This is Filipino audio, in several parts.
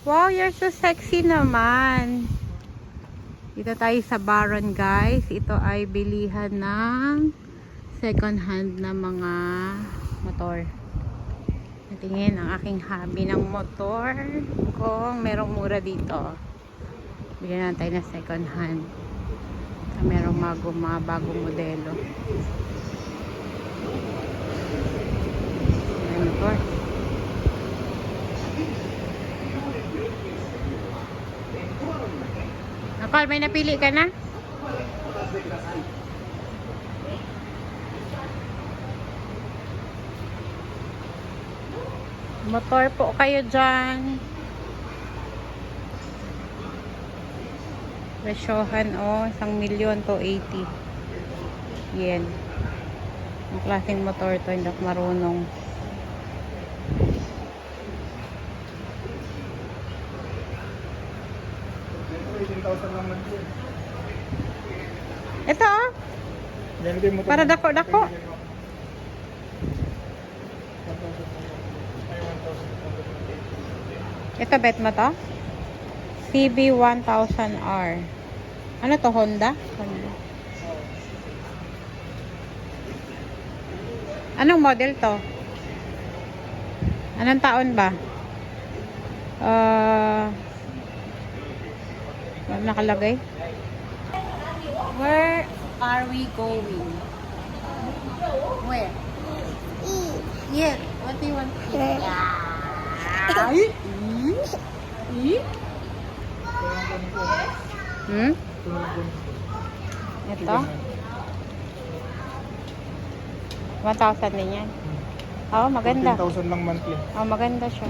Wow, you're so sexy naman. Dito tayo sa Baron, guys. Ito ay bilihan ng second hand na mga motor. Tingin ang aking hobby ng motor. Kung merong mura dito, bigyan natin tayo na second hand. Merong mga bagong modelo. Ayan, motor. Akal, may napili ka na? Motor po kayo dyan. Presyohan o, 1,280,000. Yen. Ang klaseng motor to, hindi ako marunong. Ito oh. Para dako-dako. Ito bet mo to? CB1000R. Ano to? Honda? Honda. Anong model to? Anong taon ba? Ano nakalagay? Where are we going? Where? Yeah. What do you want to eat? Ito? 1,000 din yan. Oo, maganda. 15,000 lang monthly. Oo, maganda siya.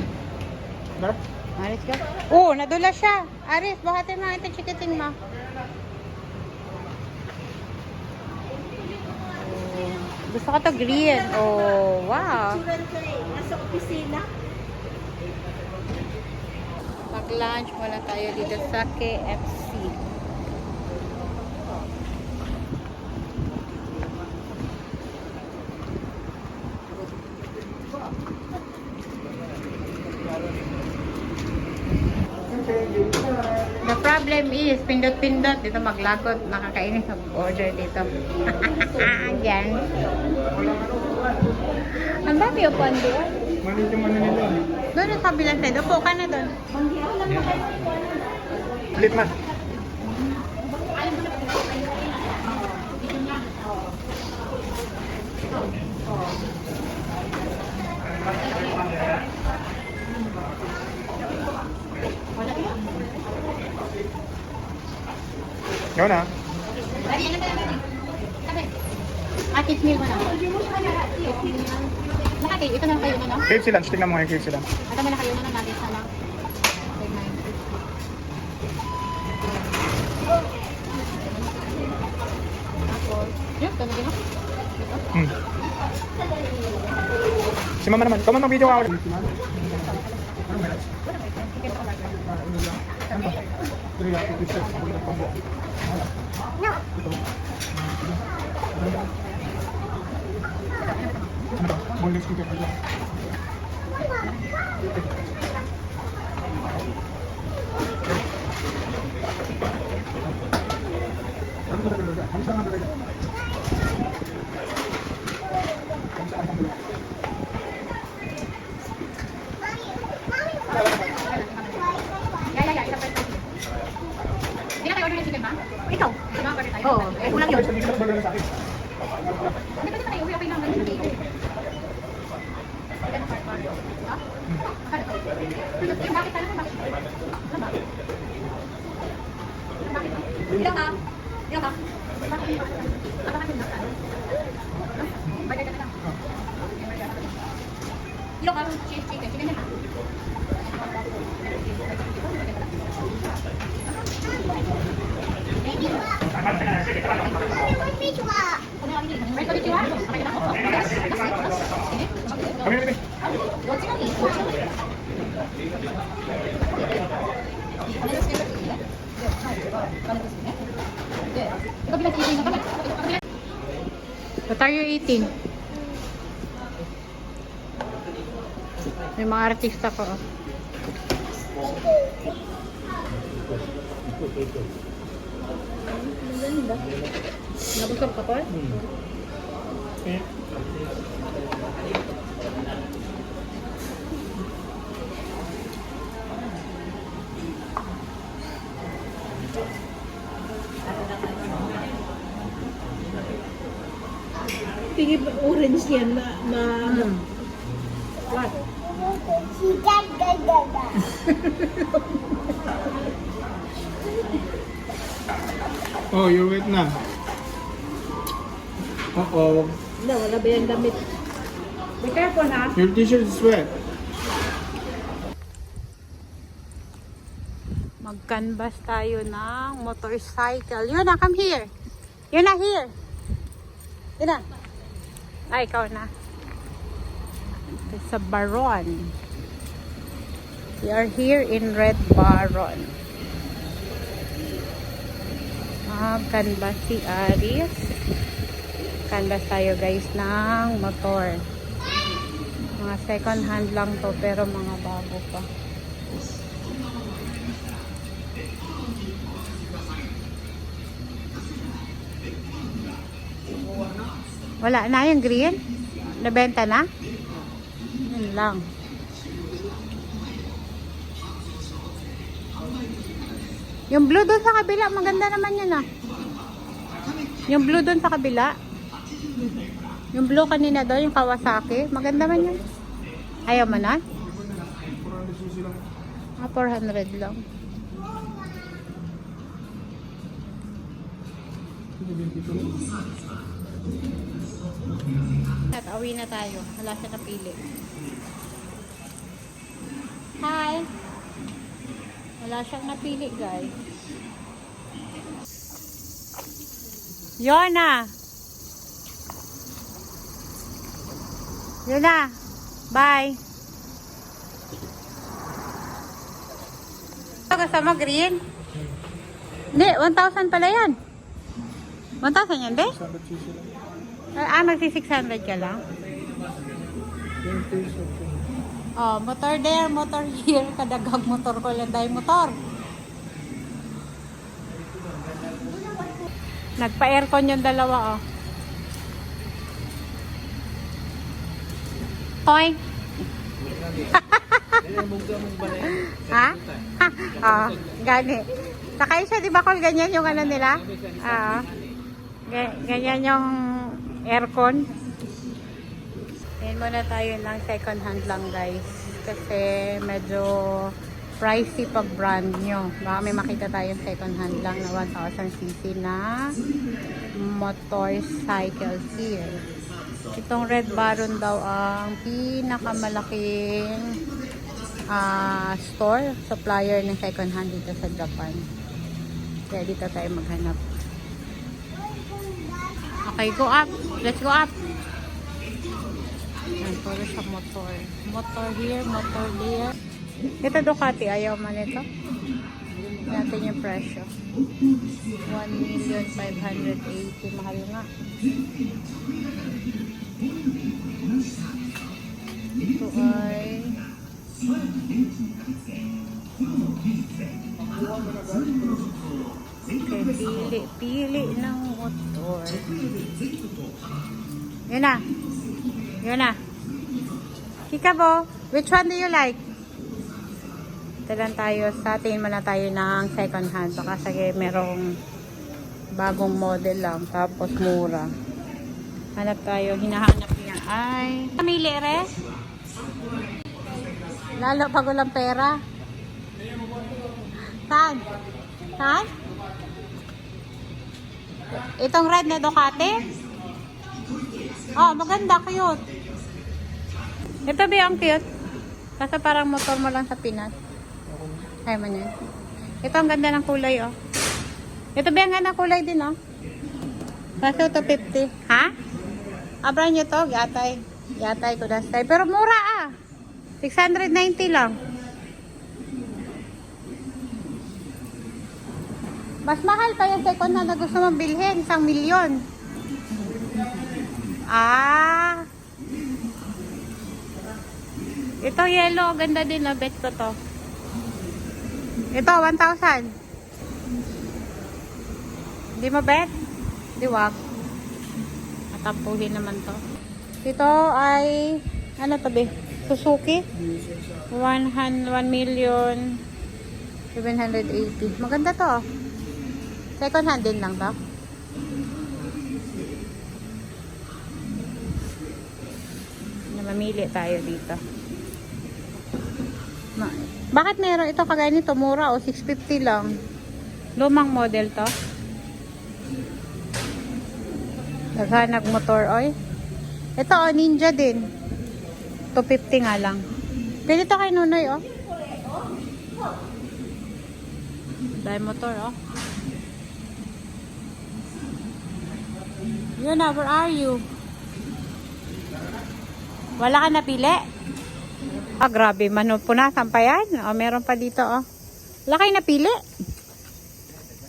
Dar? Aris ka? Oo, nadula siya. Aris, buhatin mo. Ito, chikiting mo. Gusto ko to green. Oh, wow. Nasa opisina. Mag-lunch muna tayo dito sa KFC. The problem is, pindot-pindot. Dito maglagot. Nakakainis mag-order dito. Yan. Ang dami upuan doon. Maliit yung ano nila. Doon sa kabilang side. Upo ka na doon. Split man. Yun na. Atis meal mo na. Nakati, ito na kayo na, no? KFC lunch. Tingnan mo nga yung KFC lunch. Ito mo na kayo na natin sana. Yun, ito na din ako. Si mama naman. Ikaw man mag-video ka ulit. Boneless chicken. Hindi na tayo order ng chicken ba? Ikaw. Oo, kulang yun. Hindi ka mag-order sa akin. Hindi pwede tayo uwi, okay lang. Bakit tayo? Ilang ka? Ilang ka? Ilang ka? Cheese chicken. Chicken na ha? Right ko dito ha? Okay na ako. Kami natin. What are you eating? May mga artista ko. Maganda. Nabusog ka pa? Okay. Tingin ba orange yan? What? Oh, you're wet na. Uh-oh. Wala, wala ba yung damit? Be careful ha. Your t-shirt is wet. Mag-canvas tayo ng motorcycle. Yuna, come here. Yuna, here. Yuna. Ay, ikaw na. Ito sa Baron. We are here in Red Baron. Canvas si Aris. Canvas tayo guys ng motor. Mga second hand lang to pero mga bago pa. Wala na yung green? Nabenta na? Yun lang. Yung blue doon sa kabila, maganda naman yun ah. Yung blue doon sa kabila. Yung blue kanina doon, yung Kawasaki. Maganda man yun. Ayaw mo na? 400 lang. At awi na tayo. Wala siya napili. Hi! Wala siyang napili, guys. Yona! Yona! Bye! Ito kasama green? Hindi, 1,000 pala yan. 1,000 yan, be? Magsi 600 ka lang? Oh, motor there, motor here. Kadagag motor ko lang dahil motor. Nagpa-aircon yung dalawa, oh. Toy. Ha? Oh, gani. Sakay siya, di ba kung ganyan yung ano nila? Ganyan yung aircon. Yan muna tayo ng second hand lang guys. Kasi medyo pricey pag brand nyo. Baka may makita tayong second hand lang na 1,000cc na motorcycle here. Itong Red Baron daw ang pinakamalaking store, supplier ng second hand dito sa Japan. Kaya dito tayo maghanap. Okay, go up. Let's go up. Ayan, puro sa motor. Motor here, motor there. Ito Ducati, ayaw man ito. Natin yung presyo. 1,580,000. Mahal nga. Ito ay okay, pili ng motor. Yun na. Yun na. Kikabo, which one do you like? Ito lang tayo. Sa tingin muna tayo ng second hand. Baka sige merong bagong model lang. Tapos mura. Hanap tayo. Hinahanap niya ay pamili re. Lalo pag walang pera. Saan? Saan? Itong red na Ducati? Oh, maganda, cute. Ito ba ang cute? Kasi parang motor mo lang sa Pinas. Ay man yan. Ito ang ganda ng kulay, oh. Ito ba ang ganda ng kulay din, oh. Kasi ito 50. Ha? Abra nyo to, yatay. Yatay ko dasay. Pero mura, ah. 690 lang. Mas mahal pa yung second hand na gusto mong bilhin. 1,000,000. Ah. Ito yellow. Ganda din na. Bet ko to. Ito, 1,000. Hindi mo bet? Di wag. Matampuhin naman to. Ito ay, ano to be? Suzuki? 1,780,000. Maganda to. Second hand din lang to. Mamili tayo dito. Bakit meron ito kagaya nito? Mura o 650 lang. Lumang model to. Naghanap motor oy. Ito oh, Ninja din. 250 nga lang. Pili to kay Nunoy oh. Dahil motor oh. Yun na, where are you? Wala ka napili? Ah, grabe. Punasan pa yan. O, meron pa dito, oh. Wala kayo napili?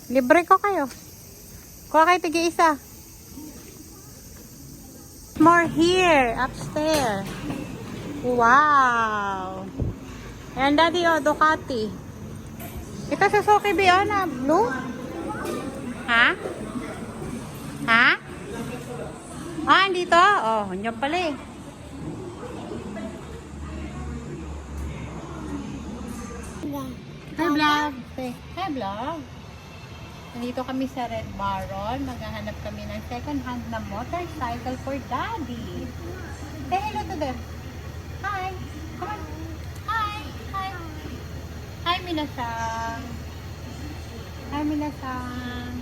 Libre ko kayo. Kuha kayo tig-isa. More here. Upstairs. Wow. Ayan, daddy, oh. Ducati. Ito Suzuki Biona. Blue? Ha? Ha? Ah, dito? Oh, andyan pala eh. Hi vlog! Hi vlog! Nandito kami sa Red Baron. Maghahanap kami ng second hand na motorcycle for daddy. Say hello to them. Hi! Come on! Hi! Hi! Hi, Minasang! Hi, Minasang!